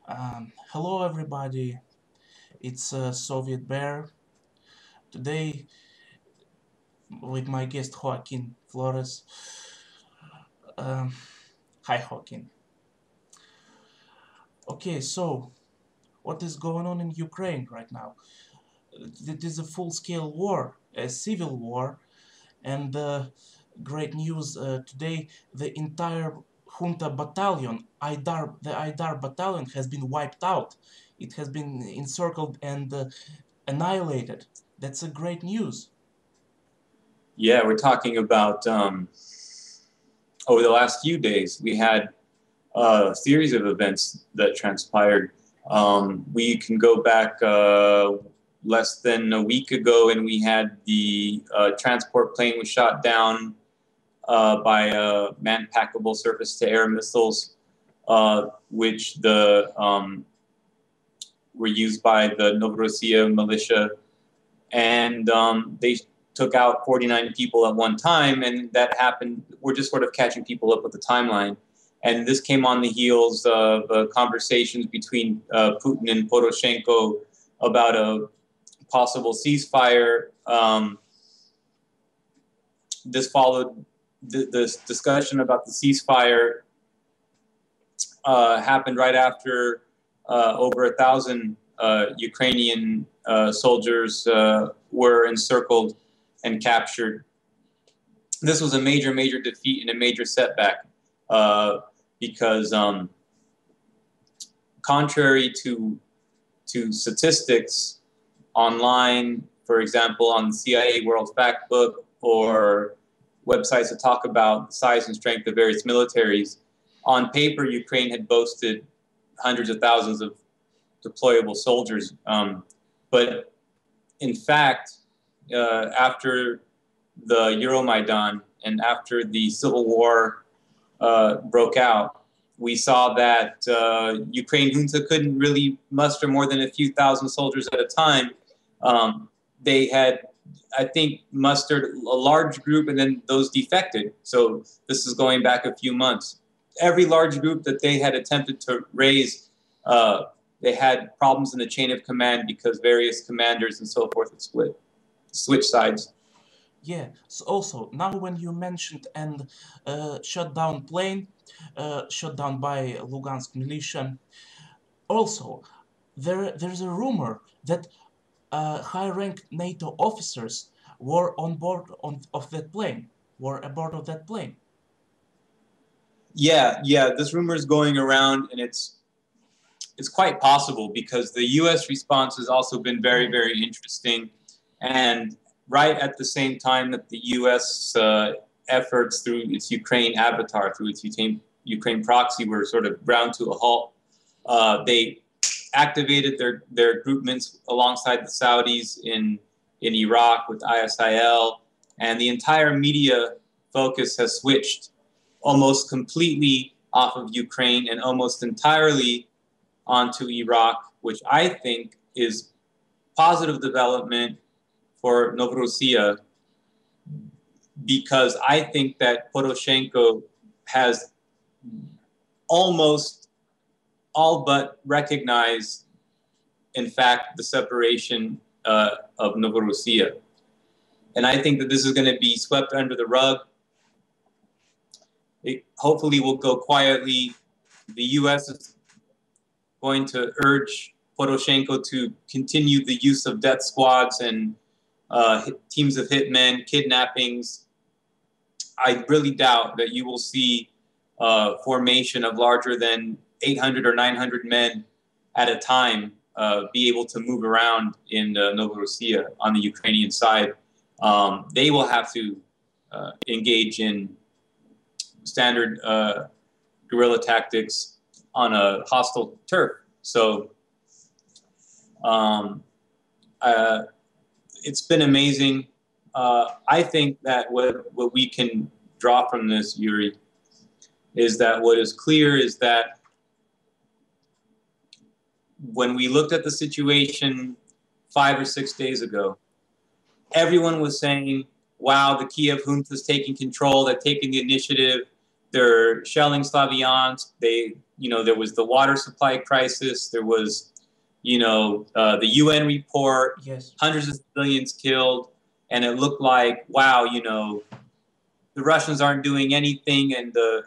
Hello everybody, it's Soviet Bear. Today with my guest Joaquin Flores. Um, Hi Joaquin. Okay, so what is going on in Ukraine right now? It is a full-scale war, a civil war, and great news today, the entire junta battalion, the Aidar battalion has been wiped out. It has been encircled and annihilated. That's a great news. Yeah, we're talking about over the last few days, we had a series of events that transpired. We can go back less than a week ago, and we had the transport plane was shot down by man-packable surface-to-air missiles, which were used by the Novorossiya militia, and they took out 49 people at one time, and that happened. We're just sort of catching people up with the timeline. And this came on the heels of conversations between Putin and Poroshenko about a possible ceasefire. This followed this discussion about the ceasefire happened right after over 1,000 Ukrainian soldiers were encircled and captured. This was a major, major defeat and a major setback because contrary to statistics online, for example, on the CIA World Factbook or websites that talk about the size and strength of various militaries, on paper, Ukraine had boasted hundreds of thousands of deployable soldiers. But in fact, after the Euromaidan and after the civil war broke out, we saw that Ukraine junta couldn't really muster more than a few thousand soldiers at a time. They had, I think, mustered a large group, and then those defected. So this is going back a few months. Every large group that they had attempted to raise, they had problems in the chain of command because various commanders and so forth had switched sides. Yeah, so also, now when you mentioned and shut down plane, shut down by Lugansk militia, also, there's a rumor that high-ranked NATO officers were on board of that plane, were aboard of that plane. Yeah, this rumor is going around, and it's quite possible because the U.S. response has also been very, very interesting. And right at the same time that the U.S. Efforts through its Ukraine avatar, through its Ukraine proxy, were sort of ground to a halt, they activated their groupments alongside the Saudis in Iraq with ISIL, and the entire media focus has switched almost completely off of Ukraine and almost entirely onto Iraq, which I think is positive development for Novorossiya, because I think that Poroshenko has almost all but recognized, in fact, the separation of Novorossiya. And I think that this is going to be swept under the rug. It hopefully will go quietly. The U.S. is going to urge Poroshenko to continue the use of death squads and teams of hitmen, kidnappings. I really doubt that you will see formation of larger than 800 or 900 men at a time be able to move around in Novorossiya on the Ukrainian side. They will have to engage in standard guerrilla tactics on a hostile turf. So it's been amazing. I think that what we can draw from this, Yuri, is that what is clear is that when we looked at the situation 5 or 6 days ago, everyone was saying, wow, the Kiev junta is taking control, they're taking the initiative, they're shelling Slavyansk, they there was the water supply crisis. There was, the UN report, Yes. hundreds of civilians killed. And it looked like, wow, the Russians aren't doing anything. And the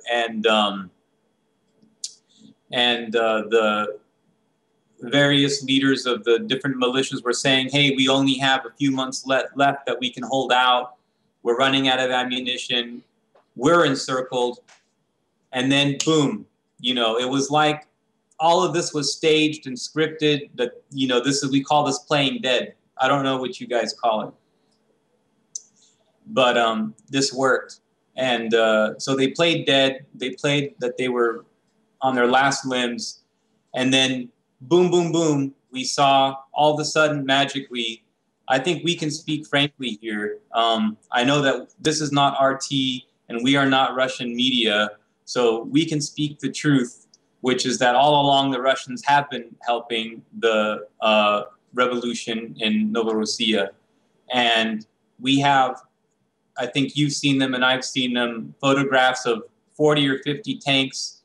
various leaders of the different militias were saying, hey, we only have a few months left that we can hold out. We're running out of ammunition. We're encircled. And then, boom, it was like all of this was staged and scripted. That, we call this playing dead. I don't know what you guys call it. But this worked. And so they played dead. They played that they were on their last limbs. And then, boom, boom, boom, we saw all of a sudden magically, I think we can speak frankly here. I know that this is not RT and we are not Russian media, so we can speak the truth, which is that all along the Russians have been helping the revolution in Novorossiya. And we have, I think you've seen them and I've seen them, photographs of 40 or 50 tanks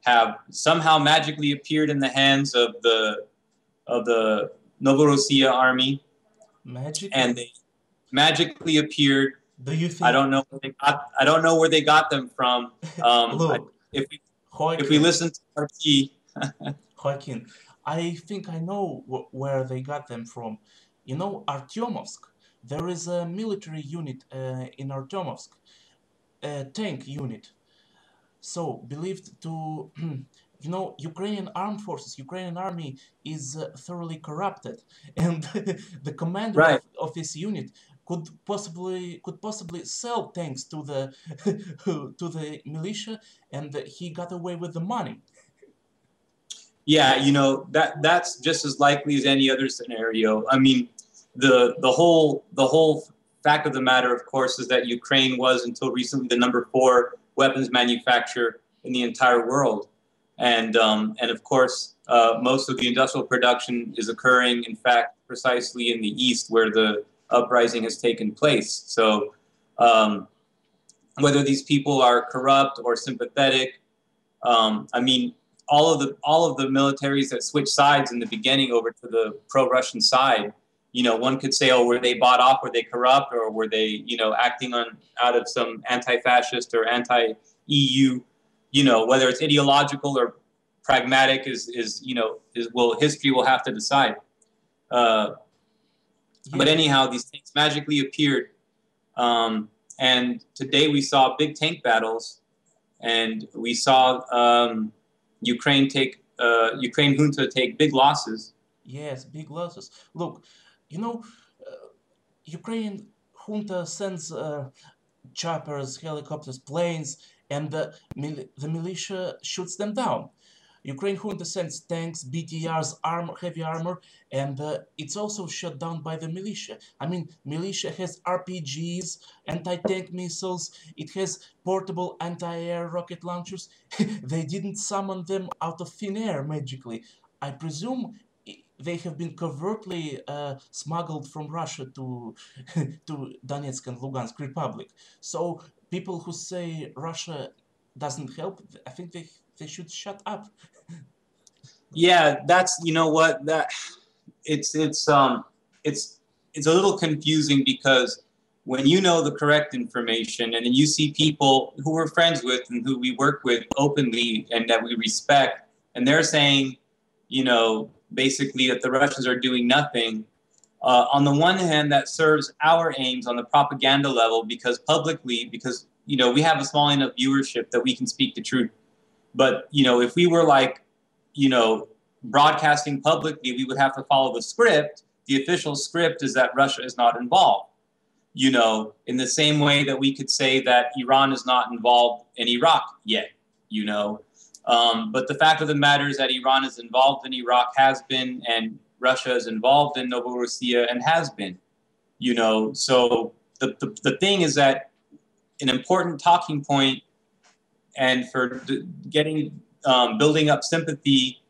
have somehow magically appeared in the hands of the Novorossiya army. Magically? And they magically appeared. Do you think? I don't know where they got them from. Look, if Joaquin, we listen to RT, Joaquin, I think I know where they got them from. Artyomovsk. There is a military unit in Artyomovsk, a tank unit. So, believed to, Ukrainian armed forces, Ukrainian army is thoroughly corrupted, and the commander right. of this unit could possibly sell tanks to the to the militia, and he got away with the money. Yeah, that's just as likely as any other scenario. I mean, the whole fact of the matter, of course, is that Ukraine was until recently the number 4 weapons manufacturer in the entire world, and of course, most of the industrial production is occurring, in fact, precisely in the east, where the uprising has taken place. So, whether these people are corrupt or sympathetic, I mean, all of the militaries that switched sides in the beginning over to the pro-Russian side, one could say, oh, were they bought off? Were they corrupt? Or were they, acting out of some anti-fascist or anti-EU, whether it's ideological or pragmatic history will have to decide. But anyhow, these tanks magically appeared. And today we saw big tank battles, and we saw Ukraine junta take big losses. Yes, big losses. Look, Ukraine junta sends choppers, helicopters, planes, and the militia shoots them down. Ukraine junta sends tanks, BTRs, heavy armor, and it's also shut down by the militia. I mean, militia has RPGs, anti-tank missiles, it has portable anti-air rocket launchers. They didn't summon them out of thin air magically. I presume they have been covertly smuggled from Russia to Donetsk and Lugansk Republic. So people who say Russia doesn't help, I think they should shut up. Yeah, that's that it's a little confusing, because when you know the correct information and then you see people who we're friends with and who we work with openly and that we respect, and they're saying, basically that the Russians are doing nothing. On the one hand, that serves our aims on the propaganda level, because we have a small enough viewership that we can speak the truth. But, if we were broadcasting publicly, we would have to follow the script. The official script is that Russia is not involved. In the same way that we could say that Iran is not involved in Iraq yet, But the fact of the matter is that Iran is involved in Iraq, has been, and Russia is involved in Novorossiya and has been. So the thing is that an important talking point, and for building up sympathy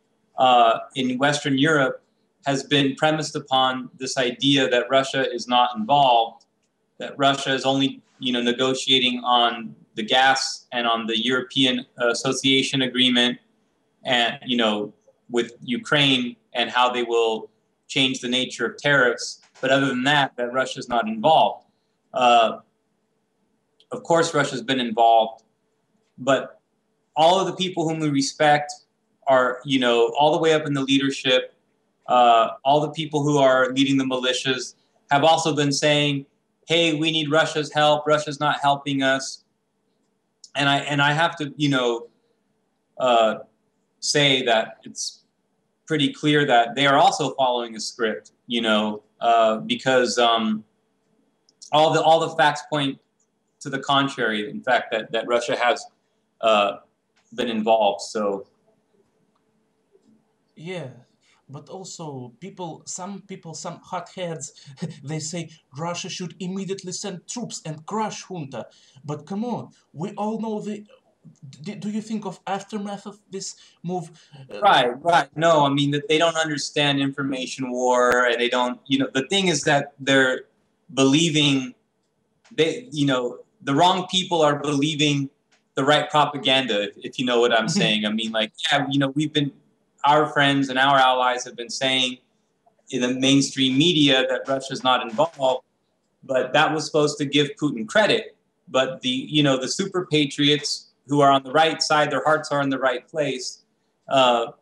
in Western Europe, has been premised upon this idea that Russia is not involved, that Russia is only negotiating on the gas and on the European Association Agreement, and with Ukraine and how they will change the nature of tariffs. But other than that Russia's not involved. Of course, Russia's been involved, but all of the people whom we respect are, all the way up in the leadership, all the people who are leading the militias have also been saying, hey, we need Russia's help. Russia's not helping us. And I have to, say that it's pretty clear that they are also following a script, because all the facts point to the contrary. In fact, that Russia has been involved. So yeah, but also some hotheads, they say Russia should immediately send troops and crush junta. But come on, we all know do you think of aftermath of this move? Right. No, I mean that they don't understand information war, and they don't. The thing is that they're believing the wrong people are believing the right propaganda. If you know what I'm saying, I mean, like, yeah, our friends and our allies have been saying in the mainstream media that Russia's not involved, but that was supposed to give Putin credit. But the super patriots who are on the right side, their hearts are in the right place.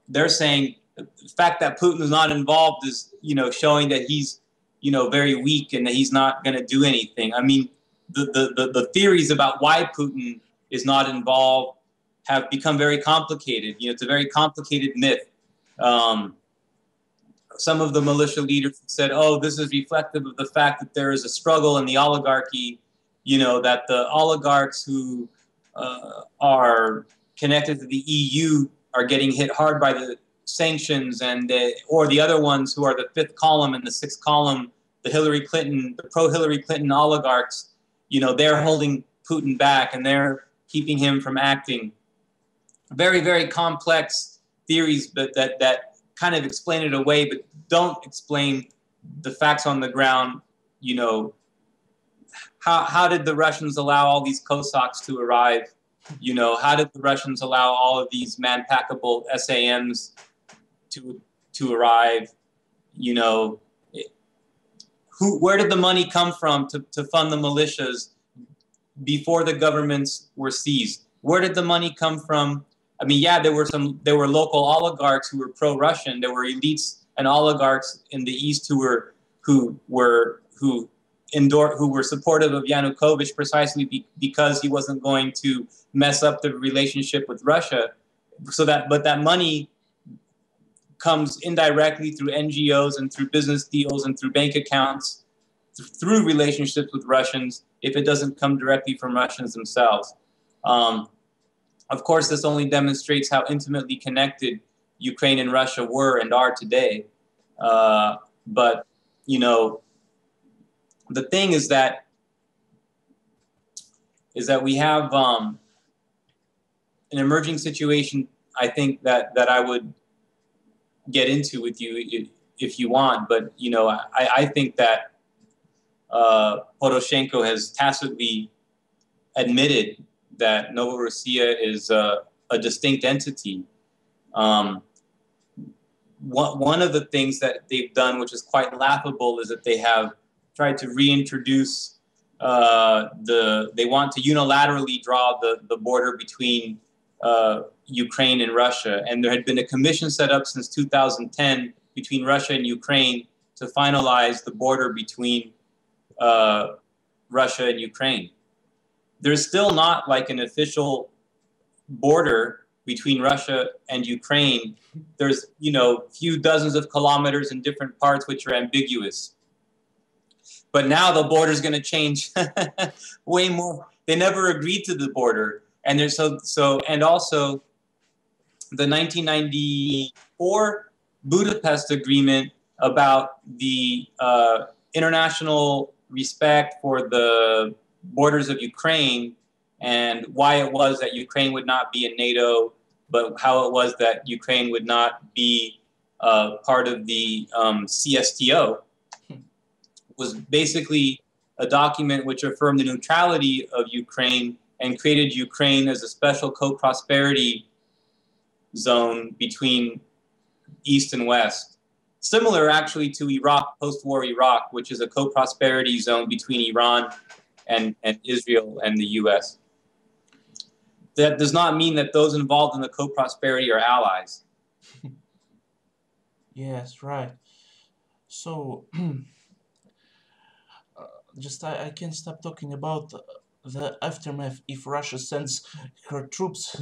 They're saying the fact that Putin is not involved is, showing that he's, very weak and that he's not going to do anything. I mean, the theories about why Putin is not involved have become very complicated. It's a very complicated myth. Some of the militia leaders said, oh, this is reflective of the fact that there is a struggle in the oligarchy, that the oligarchs who are connected to the EU are getting hit hard by the sanctions, or the other ones who are the fifth column and the sixth column, the pro-Hillary Clinton oligarchs, they're holding Putin back and they're keeping him from acting. Very, very complex theories, but that kind of explain it away, but don't explain the facts on the ground. How did the Russians allow all these Cossacks to arrive? How did the Russians allow all of these man-packable SAMs to arrive? Where did the money come from to fund the militias before the governments were seized? Where did the money come from? I mean, yeah, there were local oligarchs who were pro-Russian. There were elites and oligarchs in the East who were supportive of Yanukovych precisely because he wasn't going to mess up the relationship with Russia. But that money comes indirectly through NGOs and through business deals and through bank accounts, through relationships with Russians, if it doesn't come directly from Russians themselves. Of course, this only demonstrates how intimately connected Ukraine and Russia were and are today. But, the thing is that we have an emerging situation, I think, that I would get into with you if you want. But, I think that Poroshenko has tacitly admitted that Novorossiya is a distinct entity. One of the things that they've done, which is quite laughable, is that they have tried to reintroduce they want to unilaterally draw the border between Ukraine and Russia. And there had been a commission set up since 2010 between Russia and Ukraine to finalize the border between Russia and Ukraine. There's still not like an official border between Russia and Ukraine. There's, few dozens of kilometers in different parts which are ambiguous. But now the border is going to change way more. They never agreed to the border. And there's and also the 1994 Budapest Agreement about the international respect for the borders of Ukraine and why it was that Ukraine would not be in NATO, but how it was that Ukraine would not be part of the CSTO, was basically a document which affirmed the neutrality of Ukraine and created Ukraine as a special co-prosperity zone between East and West. Similar actually to Iraq, post-war Iraq, which is a co-prosperity zone between Iran and Israel and the US. That does not mean that those involved in the co-prosperity are allies. Yes, right. So, just I can't stop talking about the aftermath if Russia sends her troops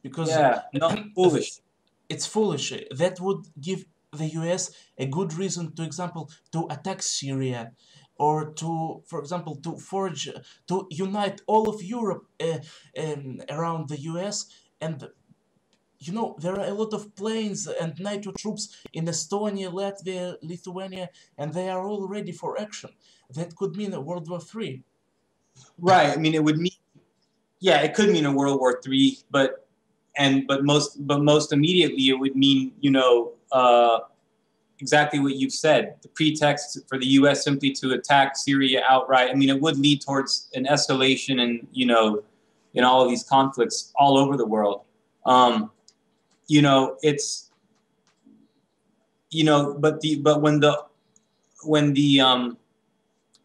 because Yeah, no, foolish. it's foolish. That would give the US a good reason, to example, to attack Syria, or to, for example, to forge, to unite all of Europe around the US. And you know, there are a lot of planes and NATO troops in Estonia, Latvia, Lithuania, and they are all ready for action. That could mean a World War III. Right. I mean, it would mean, yeah, it could mean a World War III, but most immediately it would mean, you know, exactly what you've said. The pretext for the U.S. simply to attack Syria outright. I mean, it would lead towards an escalation and, you know, in all of these conflicts all over the world. You know, it's, you know, but when the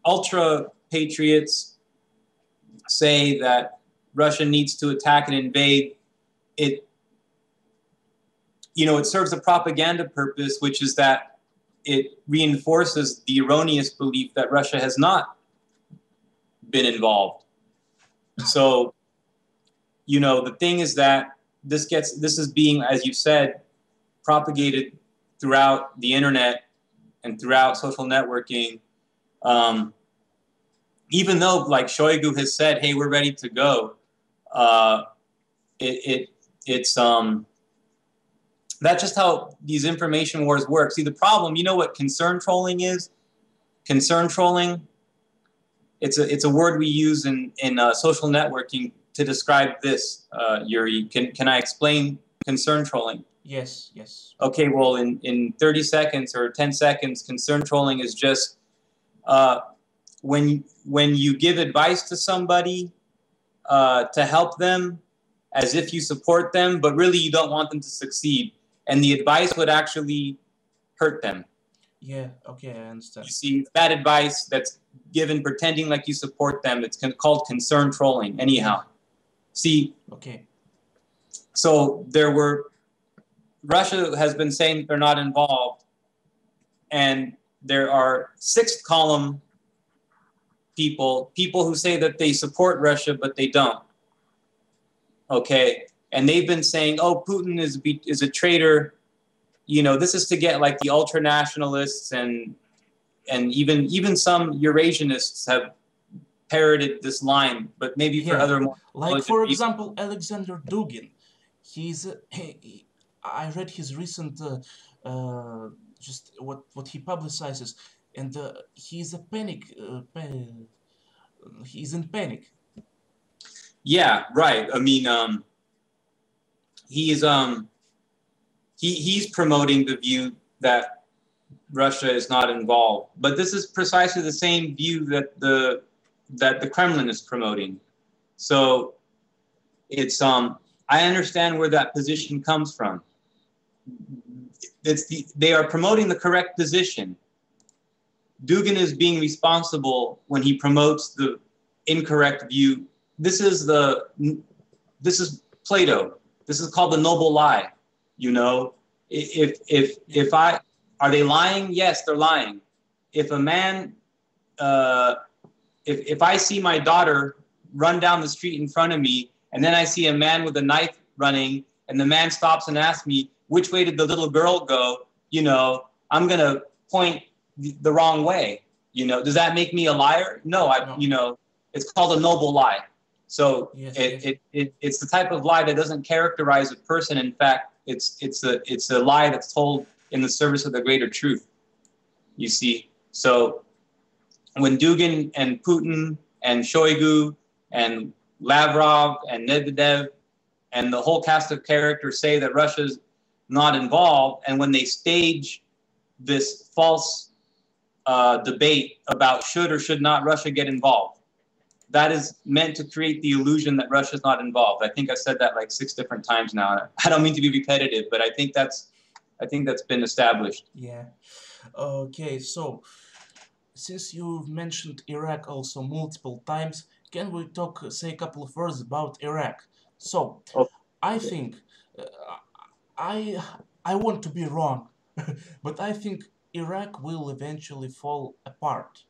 ultra patriots say that Russia needs to attack and invade, it, you know, it serves a propaganda purpose, which is that it reinforces the erroneous belief that Russia has not been involved. So, you know, the thing is that this is being, as you said, propagated throughout the internet and throughout social networking. Even though, like, Shoigu has said, "Hey, we're ready to go," it's that's just how these information wars work. See, the problem, you know what concern trolling is? Concern trolling, it's a word we use in social networking to describe this. Yuri, can I explain concern trolling? Yes, yes. Okay, well, in 30 seconds or 10 seconds, concern trolling is just when you give advice to somebody to help them as if you support them, but really you don't want them to succeed. And the advice would actually hurt them. Yeah, okay, I understand. You see, bad advice that's given pretending like you support them, it's called concern trolling anyhow. See, okay. So Russia has been saying they're not involved, and there are sixth column people who say that they support Russia, but they don't. Okay, and they've been saying, "Oh, Putin is a traitor." You know, this is to get like the ultra nationalists and even some Eurasianists have parroted this line, but maybe for other more like for reasons. example, Alexander Dugin. I read his recent just what he publicizes, and he's a panic. He's in panic. Yeah, right. I mean, he's promoting the view that Russia is not involved, but this is precisely the same view that the Kremlin is promoting. So it's I understand where that position comes from. They are promoting the correct position. Dugin is being responsible when he promotes the incorrect view. This is Plato. This is called the noble lie. You know, are they lying? Yes, they're lying. If a man, if I see my daughter run down the street in front of me, and then I see a man with a knife running, and the man stops and asks me, which way did the little girl go? You know, I'm going to point the wrong way. You know, does that make me a liar? No, you know, it's called a noble lie. So it's the type of lie that doesn't characterize a person. In fact, it's a lie that's told in the service of the greater truth. You see, so when Dugin and Putin and Shoigu and Lavrov and Medvedev and the whole cast of characters say that Russia's not involved, and when they stage this false debate about should or should not Russia get involved, that is meant to create the illusion that Russia's not involved. I think I've said that like 6 different times now. I don't mean to be repetitive, but I think that's been established. Yeah. Okay, so since you've mentioned Iraq also multiple times, can we talk, say a couple of words about Iraq? So, Oh, I think uh, I I want to be wrong, but I think Iraq will eventually fall apart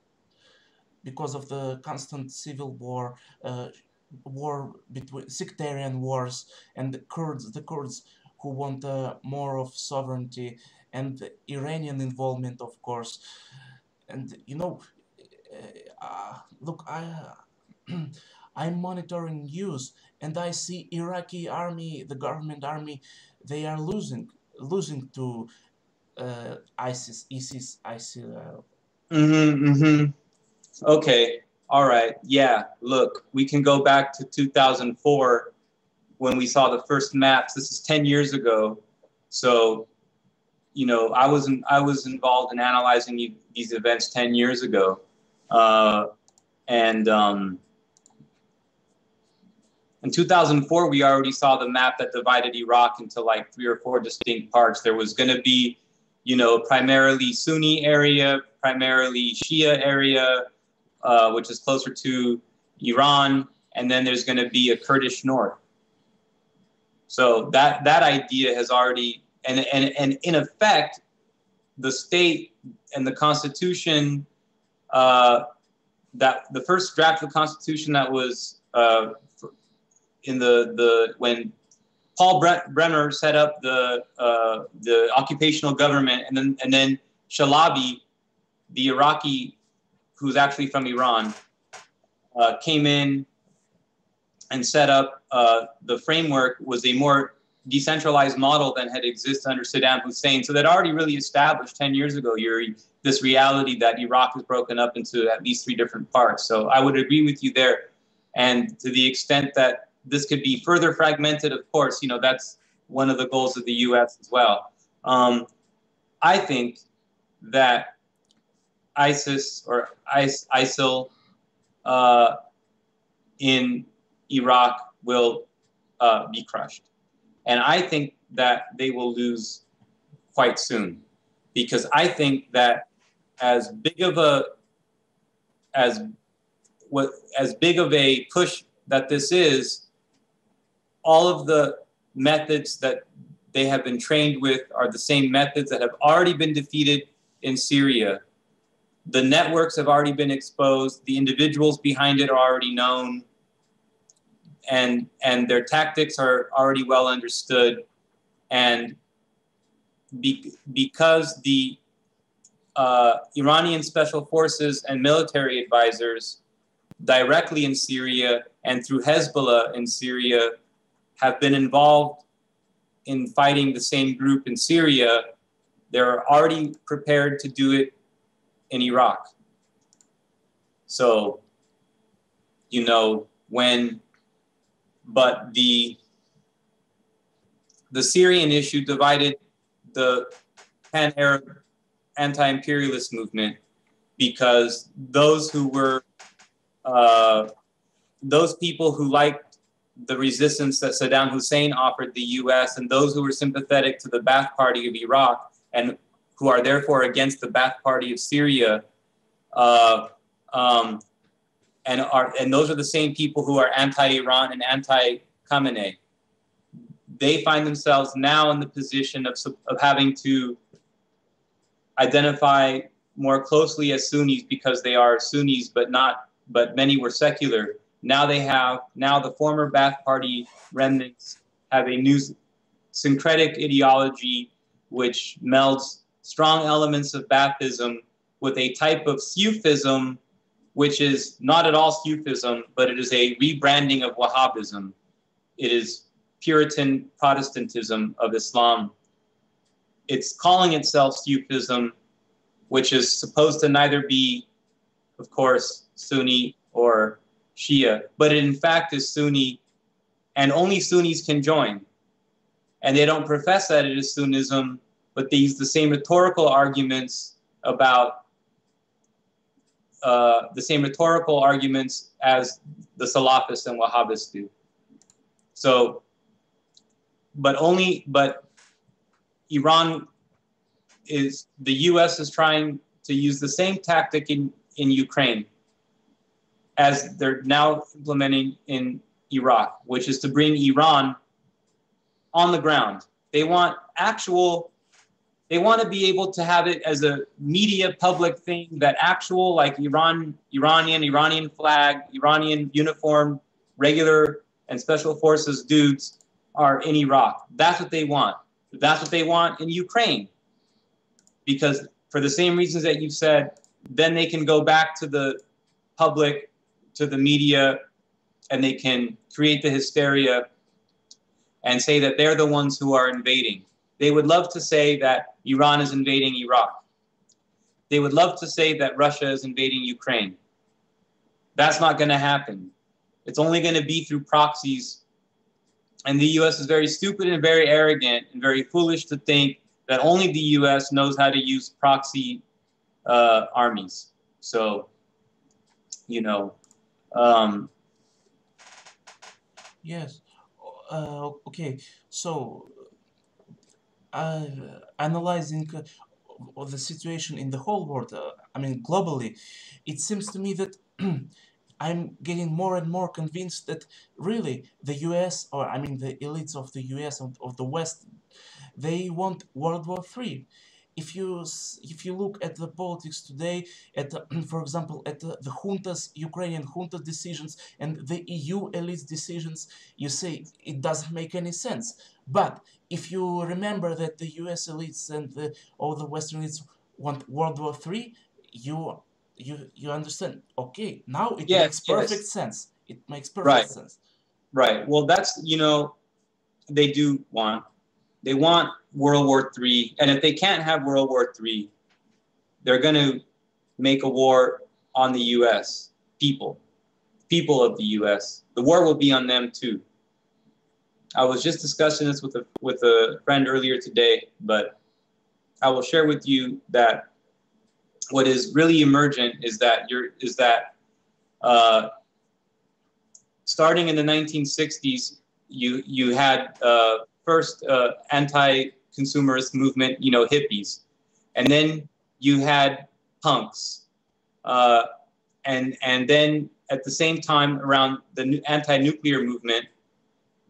because of the constant civil war, war between sectarian wars, and the Kurds who want more of sovereignty, and the Iranian involvement, of course. And look, I'm monitoring news, and I see Iraqi army, the government army, they are losing to ISIL. mm-hmm, mm-hmm. Okay. All right. Yeah. Look, we can go back to 2004 when we saw the first maps. This is 10 years ago. So, I was involved in analyzing these events 10 years ago. And In 2004, we already saw the map that divided Iraq into like 3 or 4 distinct parts. There was going to be, primarily Sunni area, primarily Shia area, which is closer to Iran, and then there's going to be a Kurdish north. So that idea has already, and in effect, the state and the Constitution, that the first draft of the Constitution that was in when Paul Bremer set up the occupational government, and then Shalabi, the Iraqi, who's actually from Iran, came in and set up the framework, was a more decentralized model than had existed under Saddam Hussein. So that already really established 10 years ago, Yuri, this reality that Iraq is broken up into at least 3 different parts. So I would agree with you there. And to the extent that this could be further fragmented, of course, that's one of the goals of the U.S. as well. I think that ISIS or ISIL in Iraq will be crushed. And I think that they will lose quite soon, because I think that as big of a push that this is, all of the methods that they have been trained with are the same methods that have already been defeated in Syria. The networks have already been exposed. The individuals behind it are already known. And their tactics are already well understood. And because the Iranian special forces and military advisors directly in Syria and through Hezbollah in Syria have been involved in fighting the same group in Syria, they're already prepared to do it in Iraq. So, but the Syrian issue divided the pan-Arab anti-imperialist movement, because those people who liked the resistance that Saddam Hussein offered the U.S. and those who were sympathetic to the Ba'ath Party of Iraq and who are therefore against the Ba'ath Party of Syria, and those are the same people who are anti-Iran and anti-Khamenei. They find themselves now in the position of having to identify more closely as Sunnis because they are Sunnis, but many were secular. Now the former Ba'ath Party remnants have a new syncretic ideology which melds strong elements of Baathism with a type of Sufism, which is not at all Sufism, but it is a rebranding of Wahhabism. It is Puritan Protestantism of Islam. It's calling itself Sufism, which is supposed to neither be, of course, Sunni or Shia, but it in fact is Sunni, and only Sunnis can join. And they don't profess that it is Sunnism, but they use the same rhetorical arguments about the same rhetorical arguments as the Salafists and Wahhabists do. So, but Iran the U.S. is trying to use the same tactic in Ukraine as they're now implementing in Iraq, which is to bring Iran on the ground. They want to be able to have it as a media public thing, that actual like Iranian flag, Iranian uniform, regular and special forces dudes are in Iraq. That's what they want. That's what they want in Ukraine. Because for the same reasons that you said, then they can go back to the public, to the media, and they can create the hysteria and say that they're the ones who are invading. They would love to say that Iran is invading Iraq. They would love to say that Russia is invading Ukraine. That's not going to happen. It's only going to be through proxies. And the U.S. is very stupid and very arrogant and very foolish to think that only the U.S. knows how to use proxy armies. So, you know. Yes. Okay. So, analyzing of the situation in the whole world, I mean globally, it seems to me that I'm getting more and more convinced that really the U.S., or I mean the elites of the U.S. and of the West, they want World War III. If you look at the politics today, at for example at the juntas, Ukrainian junta decisions and the EU elites decisions, you say it doesn't make any sense. But if you remember that the US elites and all the Western elites want World War III, you understand. Okay, now it makes perfect sense. It makes perfect sense. Right. Well, that's, they do want. They want World War III, and if they can't have World War III, they're going to make a war on the U.S. people of the U.S. The war will be on them too. I was just discussing this with a friend earlier today, but I will share with you that what is really emergent is that starting in the 1960s, you had first anti-consumerist movement, hippies, and then you had punks, and then at the same time around the anti-nuclear movement,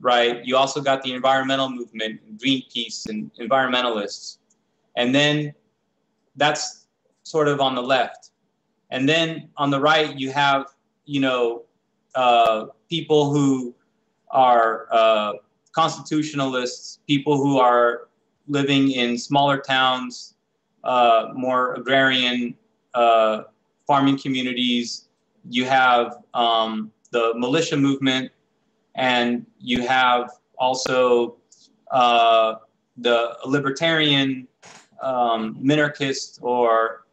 right? You also got the environmental movement, Greenpeace and environmentalists, and then that's sort of on the left, and then on the right you have people who are constitutionalists, people who are living in smaller towns, more agrarian farming communities. You have the militia movement, and you have also the libertarian, minarchist, or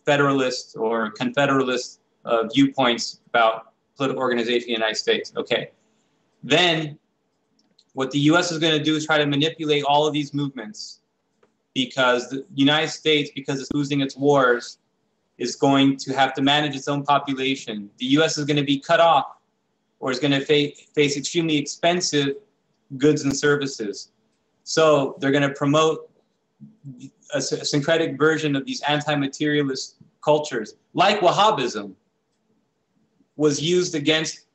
federalist or confederalist viewpoints about political organization in the United States. Okay. Then what the U.S. is going to do is try to manipulate all of these movements, because the United States, because it's losing its wars, is going to have to manage its own population. The U.S. is going to be cut off, or is going to face extremely expensive goods and services. So they're going to promote a syncretic version of these anti-materialist cultures, like Wahhabism was used against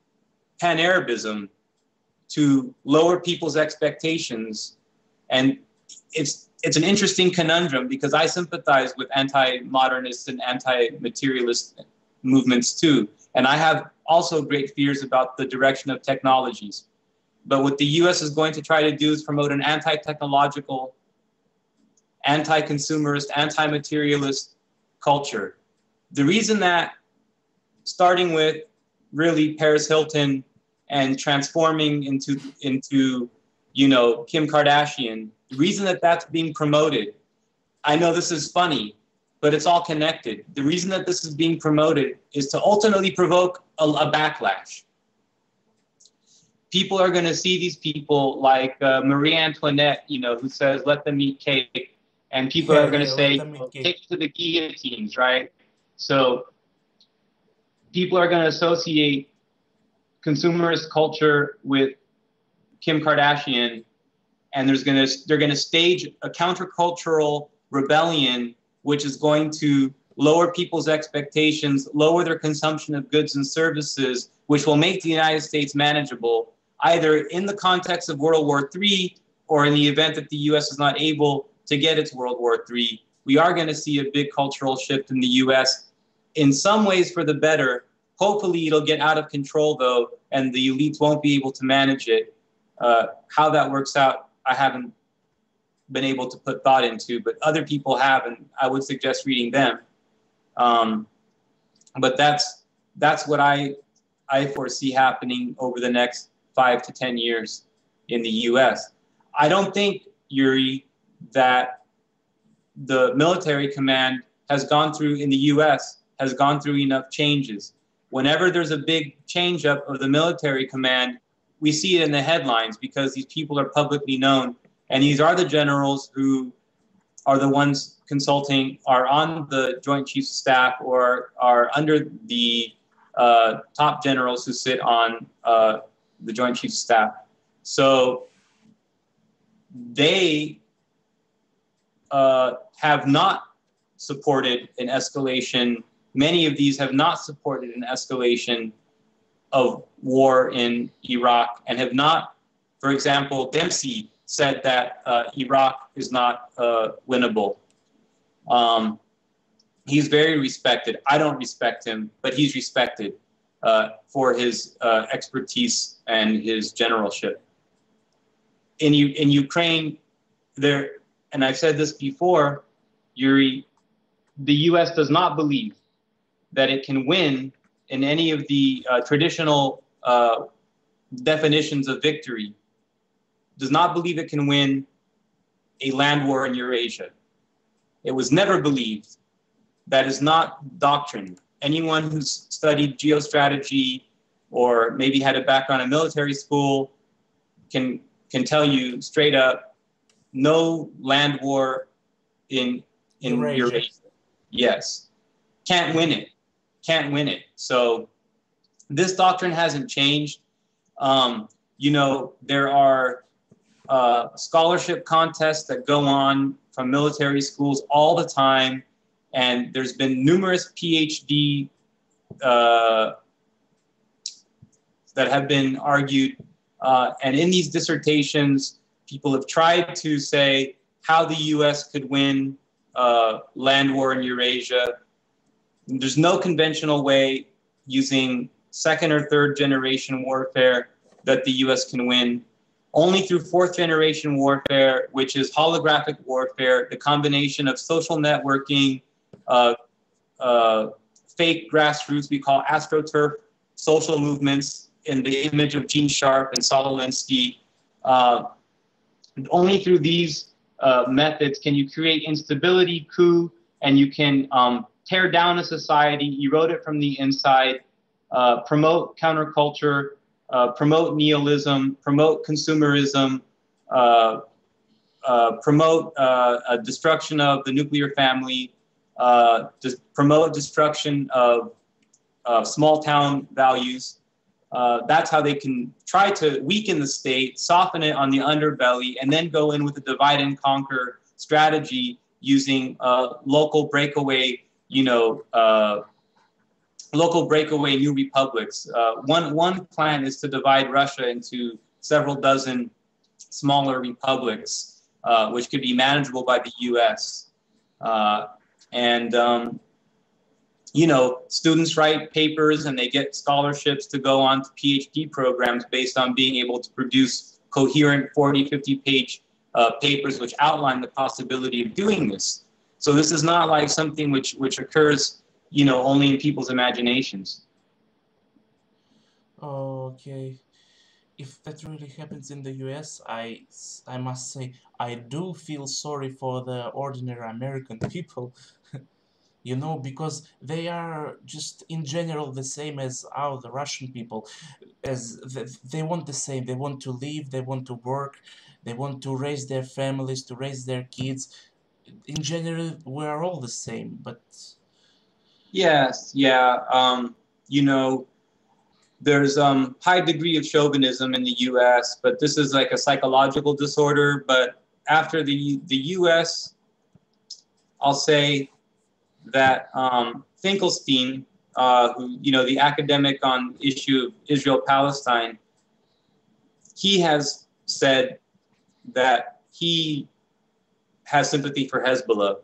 Pan-Arabism to lower people's expectations. And it's an interesting conundrum, because I sympathize with anti-modernist and anti-materialist movements too. And I have also great fears about the direction of technologies. But what the US is going to try to do is promote an anti-technological, anti-consumerist, anti-materialist culture. The reason that, starting with really Paris Hilton and transforming into Kim Kardashian, the reason that that's being promoted, I know this is funny, but it's all connected. The reason that this is being promoted is to ultimately provoke a backlash. People are going to see these people like Marie Antoinette, who says, "Let them eat cake," and people are going to say, "Take to the guillotines," right? So people are going to associate consumerist culture with Kim Kardashian, and they're going to stage a countercultural rebellion, which is going to lower people's expectations, lower their consumption of goods and services, which will make the United States manageable, either in the context of World War III or in the event that the U.S. is not able to get its World War III. We are going to see a big cultural shift in the U.S., in some ways for the better. Hopefully it'll get out of control, though, and the elites won't be able to manage it. How that works out, I haven't been able to put thought into, but other people have, and I would suggest reading them. But that's what I foresee happening over the next 5 to 10 years in the U.S. I don't think, Yuri, that the military command has gone through, in the U.S., has gone through enough changes. Whenever there's a big change up of the military command, we see it in the headlines because these people are publicly known. And these are the generals who are the ones consulting, are on the Joint Chiefs of Staff, or are under the top generals who sit on the Joint Chiefs of Staff. So they have not supported an escalation. Many of these have not supported an escalation of war in Iraq, and have not, for example, Dempsey said that Iraq is not winnable. He's very respected. I don't respect him, but he's respected for his expertise and his generalship. In Ukraine, and I've said this before, Yuri, the U.S. does not believe that it can win in any of the traditional definitions of victory, does not believe it can win a land war in Eurasia. It was never believed. That is not doctrine. Anyone who's studied geostrategy or maybe had a background in military school can tell you straight up, no land war in Eurasia. Yes. Can't win it. Can't win it. So this doctrine hasn't changed. You know, there are scholarship contests that go on from military schools all the time, and there's been numerous PhD that have been argued, and in these dissertations, people have tried to say how the U.S. could win land war in Eurasia. There's no conventional way using second or third generation warfare that the U.S. can win. Only through fourth generation warfare, which is holographic warfare, the combination of social networking, fake grassroots, we call AstroTurf, social movements in the image of Gene Sharp and Saul Alinsky. Only through these methods can you create instability, coup, and you can tear down a society, erode it from the inside, promote counterculture, promote nihilism, promote consumerism, promote a destruction of the nuclear family, promote destruction of small town values. That's how they can try to weaken the state, soften it on the underbelly, and then go in with a divide and conquer strategy using local breakaway, local breakaway new republics. One plan is to divide Russia into several dozen smaller republics, which could be manageable by the U.S. Students write papers and they get scholarships to go on to PhD programs based on being able to produce coherent 40, 50-page papers which outline the possibility of doing this. So this is not like something which occurs, only in people's imaginations. Okay. If that really happens in the US, I must say I do feel sorry for the ordinary American people. Because they are just in general the same as the Russian people, as they want the same. They want to live, they want to work, they want to raise their families, to raise their kids. In general, we are all the same, but Yes, yeah. You know, there's high degree of chauvinism in the U.S., but this is like a psychological disorder. But after the U.S., I'll say that Finkelstein, who, you know, the academic on issue of Israel-Palestine, he has said that he has sympathy for Hezbollah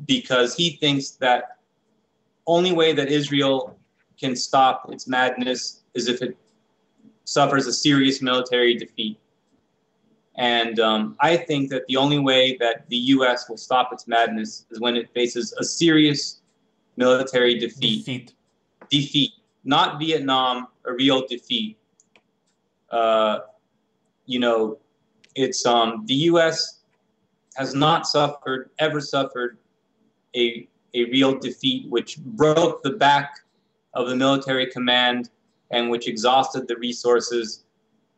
because he thinks that only way that Israel can stop its madness is if it suffers a serious military defeat. And I think that the only way that the U.S. will stop its madness is when it faces a serious military defeat. Defeat. Not Vietnam, a real defeat. You know, it's the U.S. has not ever suffered a real defeat which broke the back of the military command and which exhausted the resources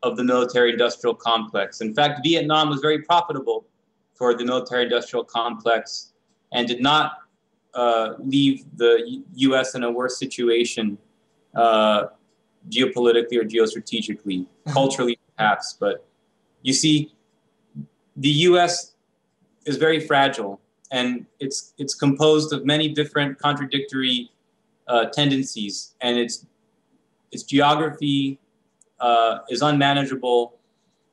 of the military-industrial complex. In fact, Vietnam was very profitable for the military-industrial complex and did not leave the U.S. in a worse situation geopolitically or geostrategically, culturally perhaps. But you see, the U.S. is very fragile, and it's composed of many different contradictory tendencies, and its geography is unmanageable.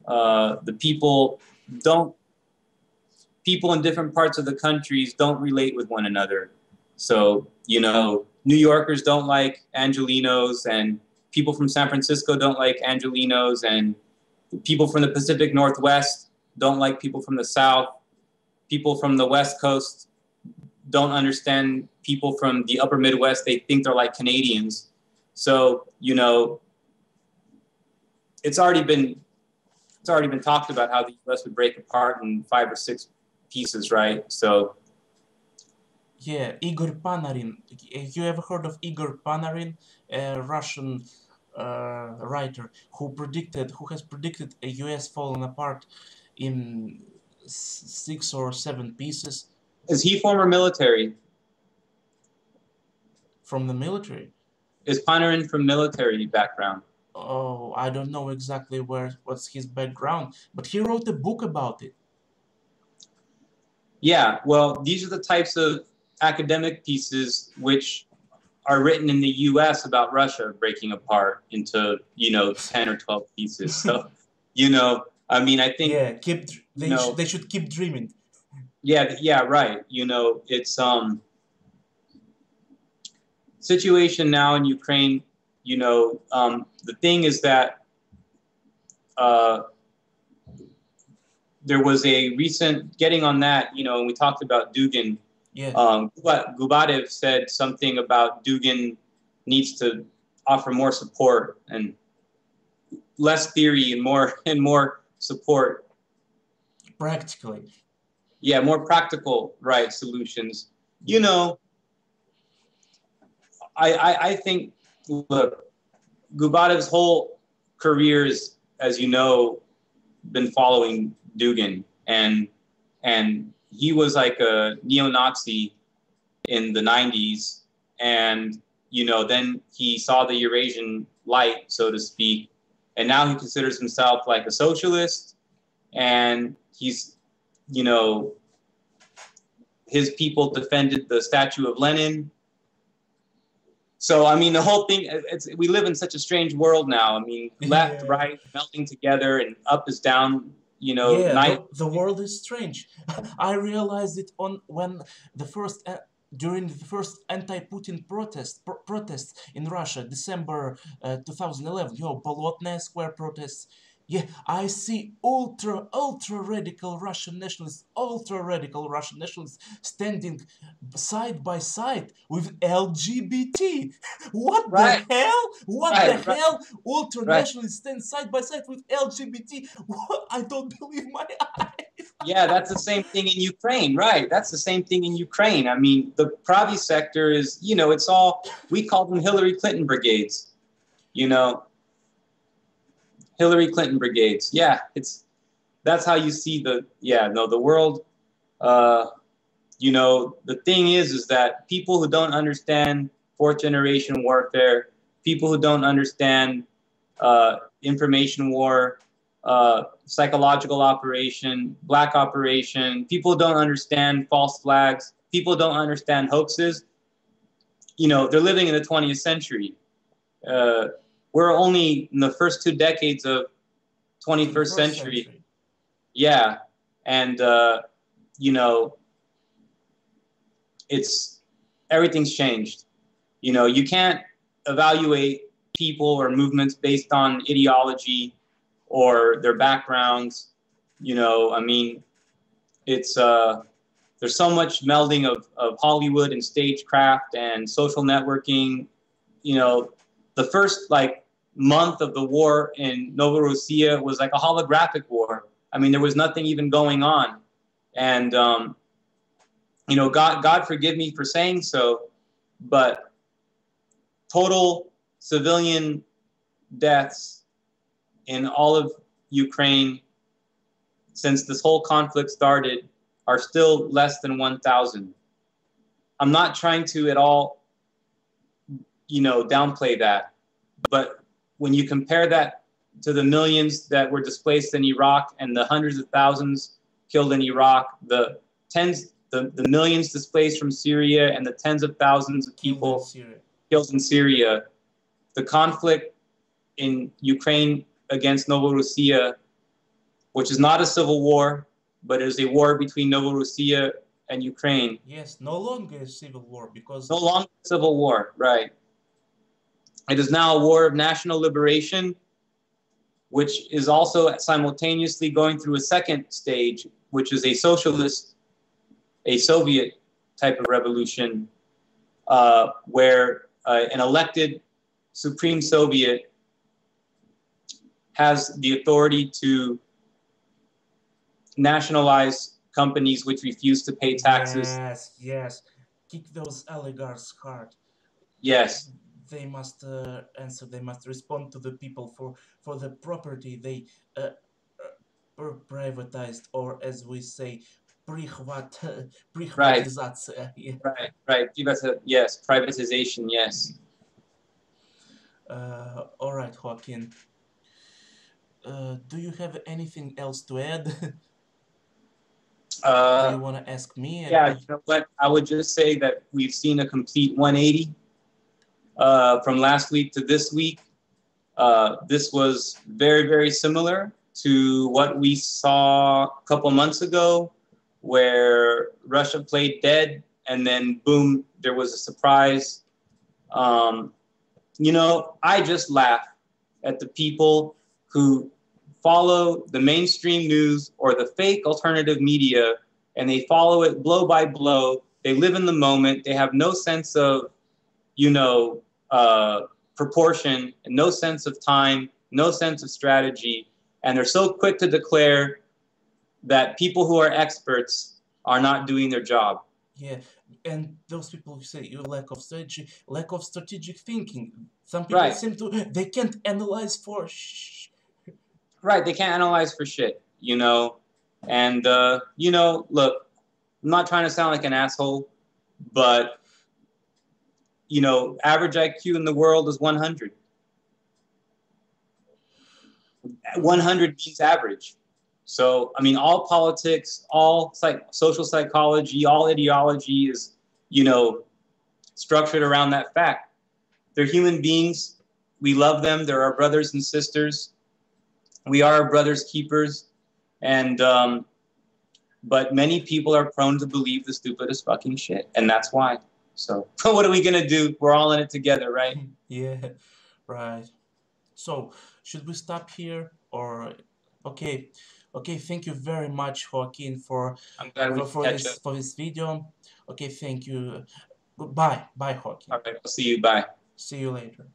The people in different parts of the countries don't relate with one another. So, you know, New Yorkers don't like Angelenos, and people from San Francisco don't like Angelenos, and people from the Pacific Northwest don't like people from the South. People from the West Coast don't understand people from the upper Midwest. They think they're like Canadians. So, you know, it's already been talked about how the U.S. would break apart in 5 or 6 pieces, right? So, yeah, Igor Panarin. You ever heard of Igor Panarin, a Russian writer who has predicted a U.S. falling apart in 6 or 7 pieces? Is he former military? From the military? Is Panarin from military background? Oh, I don't know exactly what's his background, but he wrote a book about it. Yeah, well, these are the types of academic pieces which are written in the U.S. about Russia breaking apart into, you know, 10 or 12 pieces. So, you know, I mean, I think, yeah, they should keep dreaming. Yeah, right. You know, it's situation now in Ukraine. You know, the thing is that there was a recent getting on that. You know, and we talked about Dugin. Yeah. Gubadev said something about Dugin needs to offer more support and less theory and more support. Practically. Yeah, more practical, right, solutions. You know, I think, look, Gubadev's whole career is, as you know, been following Dugin, and he was like a neo-Nazi in the 90s, and, you know, then he saw the Eurasian light, so to speak, and now he considers himself like a socialist, and he's, you know, his people defended the statue of Lenin. So, I mean, the whole thing, we live in such a strange world now. I mean, left, yeah. right, melting together, and up is down, you know. Yeah, the world is strange. I realized it during the first anti-Putin protests in Russia, December 2011, Bolotnaya Square protests. Yeah, I see ultra radical Russian nationalists, standing side by side with LGBT. What Right. the hell? What the hell? Ultra Right. nationalists stand side by side with LGBT. What? I don't believe my eyes. Yeah, that's the same thing in Ukraine, right? That's the same thing in Ukraine. I mean, the Pravi sector is, you know, it's all, we call them Hillary Clinton brigades, you know. Hillary Clinton brigades. Yeah, that's how you see the world. You know, the thing is that people who don't understand fourth generation warfare, people who don't understand information war, psychological operation, black operation, people don't understand false flags, people don't understand hoaxes, you know, they're living in the 20th century. We're only in the first 2 decades of 21st 21st century. century. Yeah. And, you know, everything's changed. You know, you can't evaluate people or movements based on ideology or their backgrounds. You know, I mean, it's there's so much melding of Hollywood and stagecraft and social networking. You know, the first like month of the war in Novorossiya was like a holographic war. I mean, there was nothing even going on. And, you know, God forgive me for saying so, but total civilian deaths in all of Ukraine since this whole conflict started are still less than 1,000. I'm not trying to at all, you know, downplay that, but when you compare that to the millions that were displaced in Iraq and the hundreds of thousands killed in Iraq, the millions displaced from Syria and the tens of thousands of people killed in Syria, the conflict in Ukraine against Novorossiya, which is not a civil war, but is a war between Novorossiya and Ukraine. Yes, no longer a civil war because... No longer a civil war, right. It is now a war of national liberation, which is also simultaneously going through a second stage, which is a socialist, a Soviet type of revolution, where an elected Supreme Soviet has the authority to nationalize companies which refuse to pay taxes. Yes, yes. Kick those oligarchs hard. Yes. They must answer, they must respond to the people for the property they privatized, or as we say, privatization. Yeah. Right. Yes, privatization, yes. All right, Joaquin. Do you have anything else to add? Do you want to ask me? Yeah, you know what? I would just say that we've seen a complete 180 from last week to this week. This was very, very similar to what we saw a couple months ago, where Russia played dead, and then boom, there was a surprise. You know, I just laugh at the people who follow the mainstream news or the fake alternative media, and they follow it blow by blow. They live in the moment. They have no sense of, you know, proportion, and no sense of time, no sense of strategy. And they're so quick to declare that people who are experts are not doing their job. Yeah, and those people who say lack of strategy, lack of strategic thinking. Some people seem to, they can't analyze for Right, they can't analyze for shit, you know. And, you know, look, I'm not trying to sound like an asshole, but, you know, average IQ in the world is 100. 100 means average. So, I mean, all politics, all social psychology, all ideology is, you know, structured around that fact. They're human beings. We love them. They're our brothers and sisters. We are our brothers' keepers. And, but many people are prone to believe the stupidest fucking shit. And that's why. So, what are we going to do? We're all in it together, right? Yeah, right. So, should we stop here or... Okay, thank you very much, Joaquin, for this video. Okay, thank you. Bye, Joaquin. All right, I'll see you. Bye. See you later.